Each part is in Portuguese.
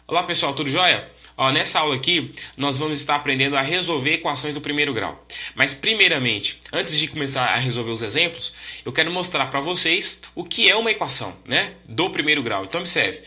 Olá pessoal, tudo jóia? Ó, nessa aula aqui, nós vamos estar aprendendo a resolver equações do primeiro grau. Mas primeiramente, antes de começar a resolver os exemplos, eu quero mostrar para vocês o que é uma equação, né, do primeiro grau. Então observe,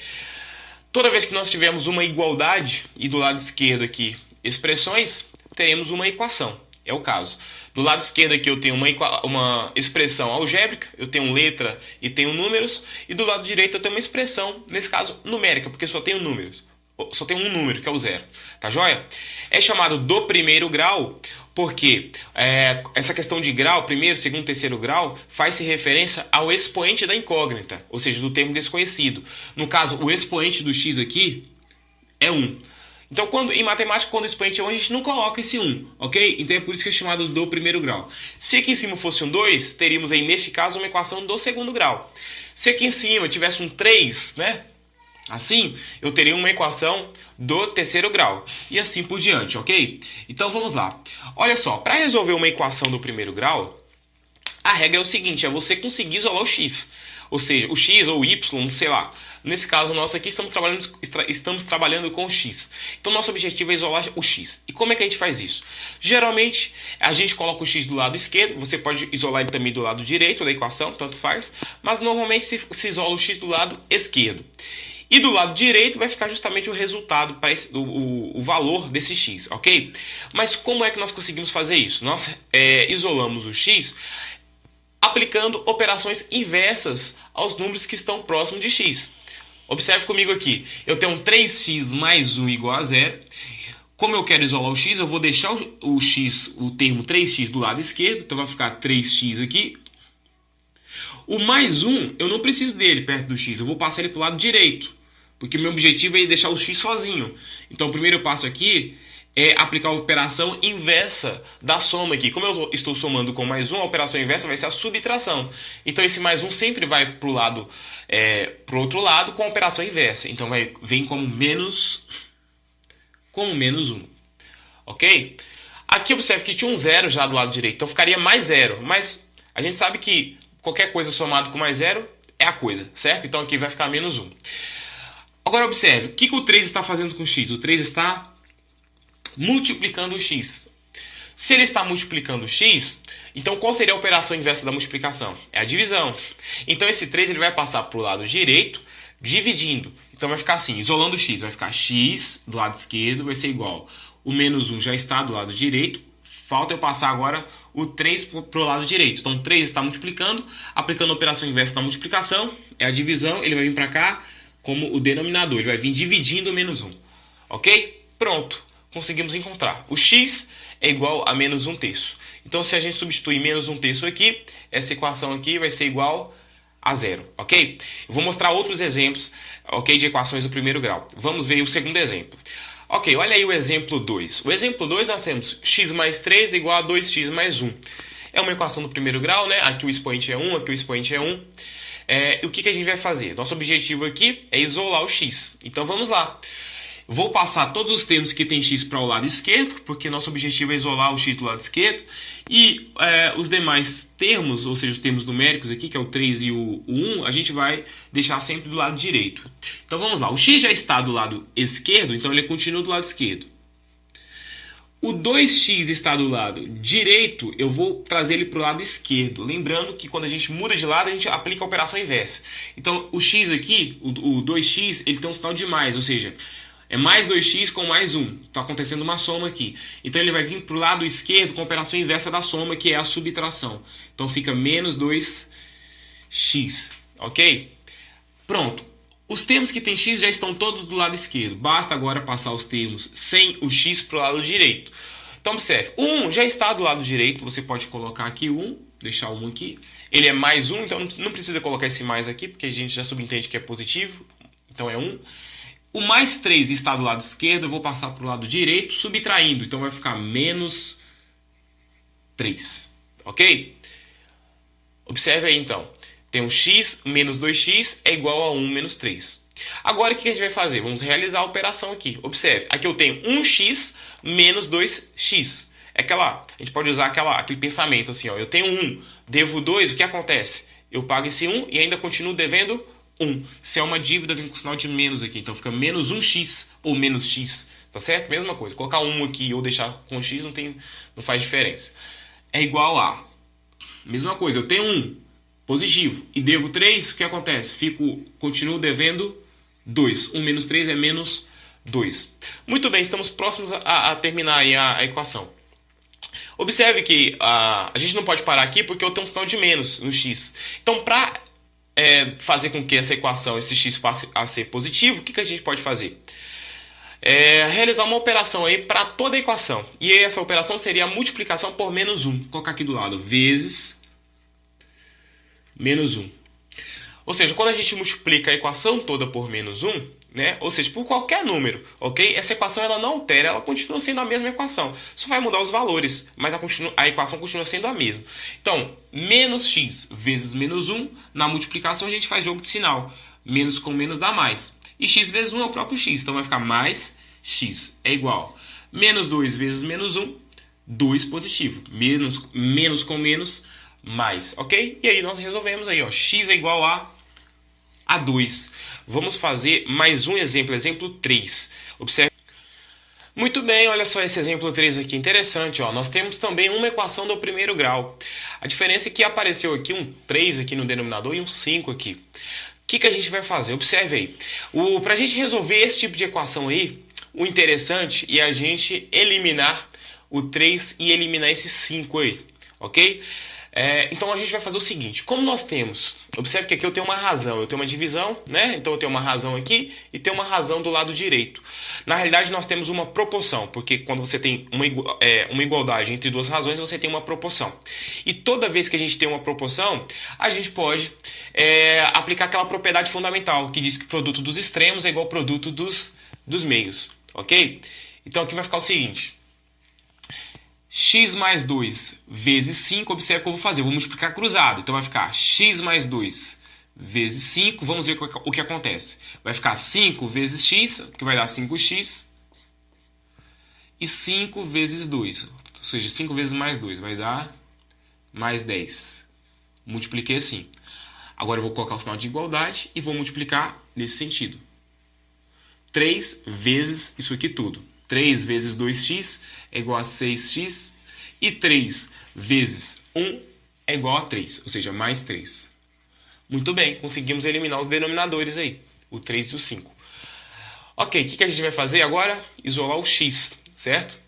toda vez que nós tivermos uma igualdade e do lado esquerdo aqui expressões, teremos uma equação. É o caso. Do lado esquerdo aqui eu tenho uma expressão algébrica, eu tenho letra e tenho números, e do lado direito eu tenho uma expressão, nesse caso numérica, porque só tenho números. Só tem um número, que é o zero. Tá joia? É chamado do primeiro grau porque essa questão de grau, primeiro, segundo, terceiro grau, faz-se referência ao expoente da incógnita, ou seja, do termo desconhecido. No caso, o expoente do x aqui é 1. Então, em matemática, quando o expoente é 1, a gente não coloca esse 1, ok? Então é por isso que é chamado do primeiro grau. Se aqui em cima fosse um 2, teríamos aí, neste caso, uma equação do segundo grau. Se aqui em cima tivesse um 3, né? Assim, eu teria uma equação do terceiro grau. E assim por diante, ok? Então vamos lá. Olha só, para resolver uma equação do primeiro grau, a regra é o seguinte, é você conseguir isolar o x. Ou seja, o x ou o y, sei lá. Nesse caso nosso aqui, estamos trabalhando com o x. Então nosso objetivo é isolar o x. E como é que a gente faz isso? Geralmente, a gente coloca o x do lado esquerdo. Você pode isolar ele também do lado direito da equação, tanto faz. Mas normalmente se isola o x do lado esquerdo. E do lado direito vai ficar justamente o resultado, o valor desse x, ok? Mas como é que nós conseguimos fazer isso? Nós isolamos o x aplicando operações inversas aos números que estão próximos de x. Observe comigo aqui. Eu tenho 3x mais 1 igual a 0. Como eu quero isolar o x, eu vou deixar o termo 3x do lado esquerdo. Então vai ficar 3x aqui. O mais 1, eu não preciso dele perto do x. Eu vou passar ele para o lado direito. Porque meu objetivo é deixar o x sozinho. Então o primeiro passo aqui é aplicar a operação inversa da soma aqui. Como eu estou somando com mais 1, a operação inversa vai ser a subtração. Então esse mais 1 sempre vai para o outro lado com a operação inversa. Então vem como menos 1. Ok? Aqui observe que tinha um zero já do lado direito. Então ficaria mais 0. Mas a gente sabe que qualquer coisa somado com mais 0 é a coisa, certo? Então aqui vai ficar menos 1. Agora observe, o que o 3 está fazendo com o x? O 3 está multiplicando o x. Se ele está multiplicando o x, então qual seria a operação inversa da multiplicação? É a divisão. Então esse 3 ele vai passar para o lado direito, dividindo. Então vai ficar assim, isolando o x. Vai ficar x do lado esquerdo, vai ser igual. O menos 1 já está do lado direito. Falta eu passar agora o 3 para o lado direito. Então 3 está multiplicando, aplicando a operação inversa da multiplicação. É a divisão, ele vai vir para cá como o denominador, ele vai vir dividindo o menos 1, ok? Pronto, conseguimos encontrar. O x é igual a menos 1/3. Então, se a gente substituir menos 1/3 aqui, essa equação aqui vai ser igual a 0, ok? Eu vou mostrar outros exemplos, ok, de equações do primeiro grau. Vamos ver o segundo exemplo. Ok, olha aí o exemplo 2. O exemplo 2 nós temos x mais 3 igual a 2x mais 1. É uma equação do primeiro grau, né? Aqui o expoente é 1, aqui o expoente é 1. O que a gente vai fazer? Nosso objetivo aqui é isolar o x. Então vamos lá. Vou passar todos os termos que tem x para o lado esquerdo, porque nosso objetivo é isolar o x do lado esquerdo. E os demais termos, ou seja, os termos numéricos aqui, que é o 3 e o 1, a gente vai deixar sempre do lado direito. Então vamos lá. O x já está do lado esquerdo, então ele continua do lado esquerdo. O 2x está do lado direito, eu vou trazer ele para o lado esquerdo. Lembrando que quando a gente muda de lado, a gente aplica a operação inversa. Então, o x aqui, o 2x, ele tem um sinal de mais, ou seja, é mais 2x com mais 1. Está acontecendo uma soma aqui. Então, ele vai vir para o lado esquerdo com a operação inversa da soma, que é a subtração. Então, fica menos 2x, ok? Pronto. Os termos que tem x já estão todos do lado esquerdo. Basta agora passar os termos sem o x para o lado direito. Então, observe. O 1 já está do lado direito. Você pode colocar aqui o 1. Deixar o 1 aqui. Ele é mais 1, então não precisa colocar esse mais aqui, porque a gente já subentende que é positivo. Então, é 1. O mais 3 está do lado esquerdo. Eu vou passar para o lado direito, subtraindo. Então, vai ficar menos 3. Ok? Observe aí, então. Tem um x menos 2x é igual a 1 menos 3. Agora, o que a gente vai fazer? Vamos realizar a operação aqui. Observe, aqui eu tenho 1x menos 2x. A gente pode usar aquele pensamento assim, ó. Eu tenho 1, devo 2, o que acontece? Eu pago esse 1 e ainda continuo devendo 1. Se é uma dívida, vem com sinal de menos aqui. Então fica menos 1x ou menos x. Tá certo? Mesma coisa. Colocar 1 aqui ou deixar com x não faz diferença. É igual a... Mesma coisa. Eu tenho 1 positivo e devo 3. O que acontece? Continuo devendo 2. 1 menos 3 é menos 2. Muito bem. Estamos próximos a terminar aí a equação. Observe que a gente não pode parar aqui porque eu tenho um sinal de menos no x. Então, para fazer com que essa equação, esse x passe a ser positivo, o que a gente pode fazer? Realizar uma operação aí para toda a equação. E essa operação seria a multiplicação por menos 1. Vou colocar aqui do lado, vezes menos 1. Ou seja, quando a gente multiplica a equação toda por menos 1, né? Ou seja, por qualquer número, ok? Essa equação ela não altera, ela continua sendo a mesma equação. Só vai mudar os valores, mas a equação continua sendo a mesma. Então, menos x vezes menos 1, na multiplicação a gente faz jogo de sinal. Menos com menos dá mais. E x vezes 1 é o próprio x, então vai ficar mais x é igual. Menos 2 vezes menos 1, 2 positivo. Menos com menos, mais, ok? E aí nós resolvemos aí, ó, x é igual a 2. Vamos fazer mais um exemplo, exemplo 3. Observe. Muito bem, olha só esse exemplo 3 aqui, interessante, ó. Nós temos também uma equação do primeiro grau. A diferença é que apareceu aqui um 3 aqui no denominador e um 5 aqui. O que a gente vai fazer? Observe aí. Para a gente resolver esse tipo de equação aí, o interessante é a gente eliminar o 3 e eliminar esse 5 aí, ok? Então a gente vai fazer o seguinte, como nós temos, observe que aqui eu tenho uma razão, eu tenho uma divisão, né? Então eu tenho uma razão aqui e tenho uma razão do lado direito. Na realidade nós temos uma proporção, porque quando você tem uma igualdade entre duas razões, você tem uma proporção. E toda vez que a gente tem uma proporção, a gente pode aplicar aquela propriedade fundamental, que diz que o produto dos extremos é igual ao produto dos meios, ok? Então aqui vai ficar o seguinte... x mais 2 vezes 5, observe o que eu vou fazer, eu vou multiplicar cruzado. Então vai ficar x mais 2 vezes 5, vamos ver o que acontece. Vai ficar 5 vezes x, que vai dar 5x, e 5 vezes 2, ou seja, 5 vezes mais 2, vai dar mais 10. Multipliquei assim. Agora eu vou colocar o sinal de igualdade e vou multiplicar nesse sentido. 3 vezes isso aqui tudo. 3 vezes 2x é igual a 6x. E 3 vezes 1 é igual a 3, ou seja, mais 3. Muito bem, conseguimos eliminar os denominadores aí, o 3 e o 5. Ok, o que a gente vai fazer agora? Isolar o x, certo?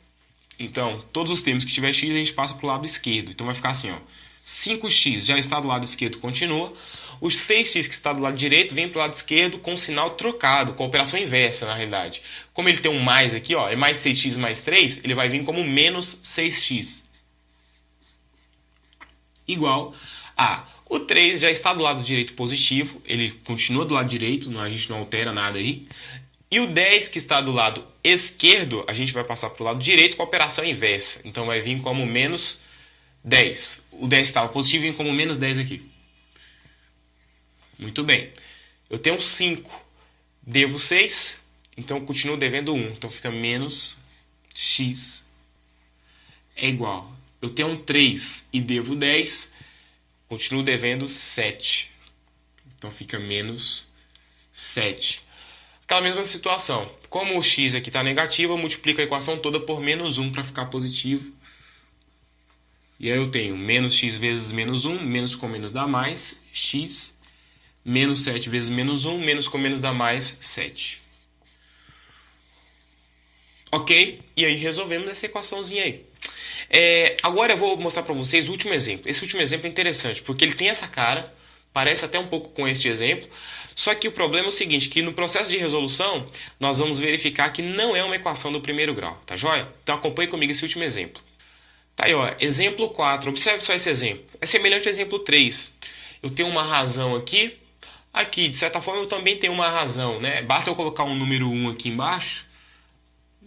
Então, todos os termos que tiver x, a gente passa para o lado esquerdo. Então vai ficar assim, ó. 5x já está do lado esquerdo, continua. O 6x que está do lado direito vem para o lado esquerdo com o sinal trocado, com a operação inversa, na realidade. Como ele tem um mais aqui, ó, é mais 6x mais 3, ele vai vir como menos 6x. Igual a... O 3 já está do lado direito positivo, ele continua do lado direito, a gente não altera nada aí. E o 10 que está do lado esquerdo, a gente vai passar para o lado direito com a operação inversa. Então vai vir como menos 10. O 10 estava positivo vem como menos 10 aqui. Muito bem. Eu tenho 5, devo 6, então eu continuo devendo 1. Então fica menos x é igual. Eu tenho um 3 e devo 10, continuo devendo 7. Então fica menos 7. Aquela mesma situação. Como o x aqui está negativo, eu multiplico a equação toda por menos 1 para ficar positivo. E aí eu tenho menos x vezes menos 1, menos com menos dá mais, x, menos 7 vezes menos 1, menos com menos dá mais, 7. Ok? E aí resolvemos essa equaçãozinha aí. Agora eu vou mostrar para vocês o último exemplo. Esse último exemplo é interessante, porque ele tem essa cara, parece até um pouco com este exemplo, só que o problema é o seguinte, que no processo de resolução, nós vamos verificar que não é uma equação do primeiro grau, tá joia? Então acompanhe comigo esse último exemplo. Tá aí, ó, exemplo 4. Observe só esse exemplo. É semelhante ao exemplo 3. Eu tenho uma razão aqui. Aqui, de certa forma, eu também tenho uma razão, né? Basta eu colocar um número 1 aqui embaixo.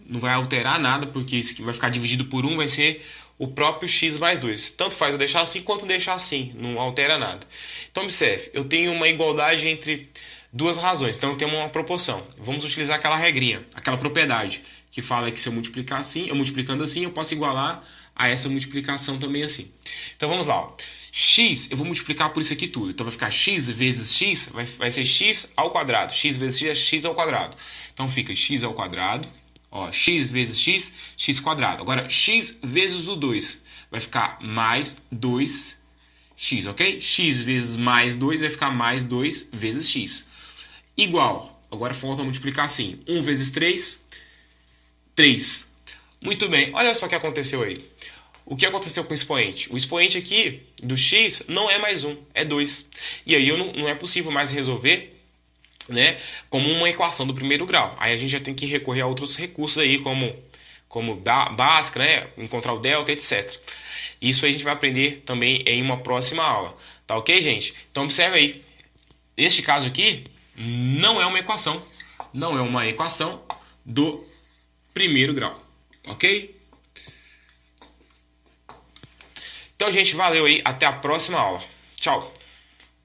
Não vai alterar nada, porque isso aqui vai ficar dividido por 1, vai ser o próprio x mais 2. Tanto faz eu deixar assim, quanto deixar assim. Não altera nada. Então, observe. Eu tenho uma igualdade entre duas razões. Então, eu tenho uma proporção. Vamos utilizar aquela regrinha, aquela propriedade, que fala que se eu multiplicar assim, eu multiplicando assim, eu posso igualar a essa multiplicação também assim. Então vamos lá, ó. X, eu vou multiplicar por isso aqui tudo. Então vai ficar x vezes x, vai ser x ao quadrado. X vezes x é x ao quadrado. Então fica x ao quadrado, ó, x vezes x, x quadrado. Agora x vezes o 2 vai ficar mais 2x, ok? X vezes mais 2 vai ficar mais 2 vezes x. Igual, agora falta multiplicar assim. 1 vezes 3, 3. Muito bem, olha só o que aconteceu aí. O que aconteceu com o expoente? O expoente aqui do x não é mais 1, é 2. E aí não é possível mais resolver, né, como uma equação do primeiro grau. Aí a gente já tem que recorrer a outros recursos aí, como Bhaskara, né, encontrar o delta, etc. Isso aí a gente vai aprender também em uma próxima aula. Tá ok, gente? Então observe aí. Neste caso aqui, não é uma equação. Não é uma equação do primeiro grau. Ok? Então, gente, valeu aí. Até a próxima aula. Tchau.